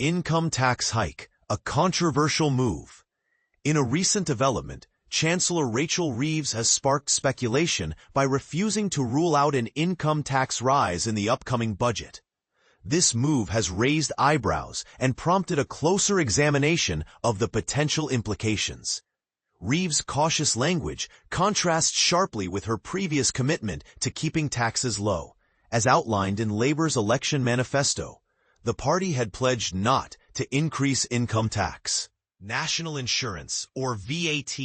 Income tax hike, a controversial move. In a recent development, Chancellor Rachel Reeves has sparked speculation by refusing to rule out an income tax rise in the upcoming budget. This move has raised eyebrows and prompted a closer examination of the potential implications. Reeves' cautious language contrasts sharply with her previous commitment to keeping taxes low. As outlined in Labour's election manifesto, the party had pledged not to increase income tax, national insurance, or VAT,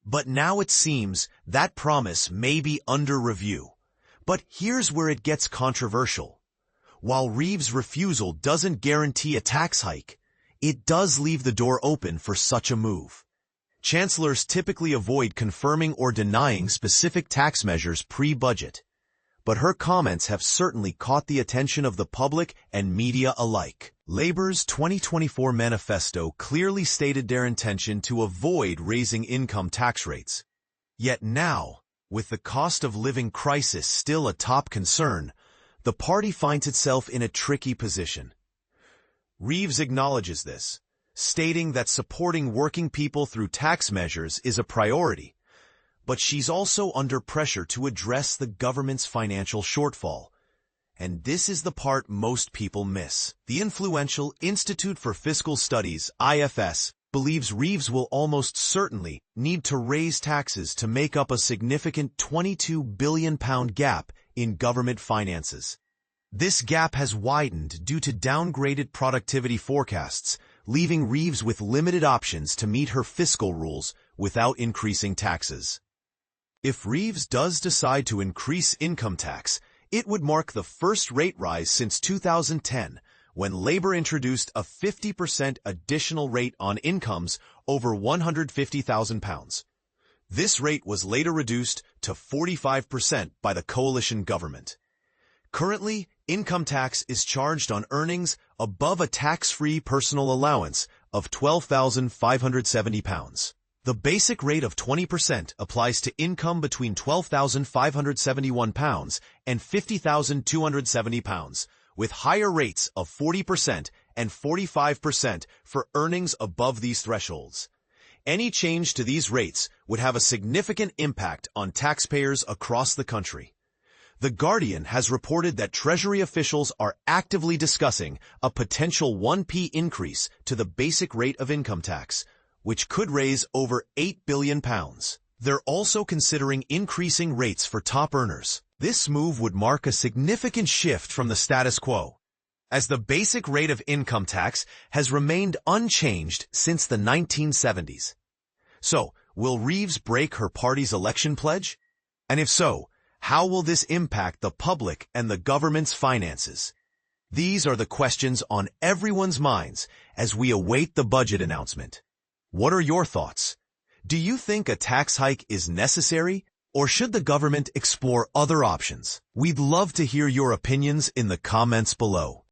but now it seems that promise may be under review. But here's where it gets controversial. While Reeves' refusal doesn't guarantee a tax hike, it does leave the door open for such a move. Chancellors typically avoid confirming or denying specific tax measures pre-budget, but her comments have certainly caught the attention of the public and media alike. Labour's 2024 manifesto clearly stated their intention to avoid raising income tax rates. Yet now, with the cost of living crisis still a top concern, the party finds itself in a tricky position. Reeves acknowledges this, stating that supporting working people through tax measures is a priority, but she's also under pressure to address the government's financial shortfall. And this is the part most people miss. The influential Institute for Fiscal Studies, IFS, believes Reeves will almost certainly need to raise taxes to make up a significant £22 billion gap in government finances. This gap has widened due to downgraded productivity forecasts, leaving Reeves with limited options to meet her fiscal rules without increasing taxes. If Reeves does decide to increase income tax, it would mark the first rate rise since 2010, when Labour introduced a 50% additional rate on incomes over £150,000. This rate was later reduced to 45% by the coalition government. Currently, income tax is charged on earnings above a tax-free personal allowance of £12,570. The basic rate of 20% applies to income between £12,571 and £50,270, with higher rates of 40% and 45% for earnings above these thresholds. Any change to these rates would have a significant impact on taxpayers across the country. The Guardian has reported that Treasury officials are actively discussing a potential 1p increase to the basic rate of income tax, which could raise over £8 billion. They're also considering increasing rates for top earners. This move would mark a significant shift from the status quo, as the basic rate of income tax has remained unchanged since the 1970s. So, will Reeves break her party's election pledge? And if so, how will this impact the public and the government's finances? These are the questions on everyone's minds as we await the budget announcement. What are your thoughts? Do you think a tax hike is necessary, or should the government explore other options? We'd love to hear your opinions in the comments below.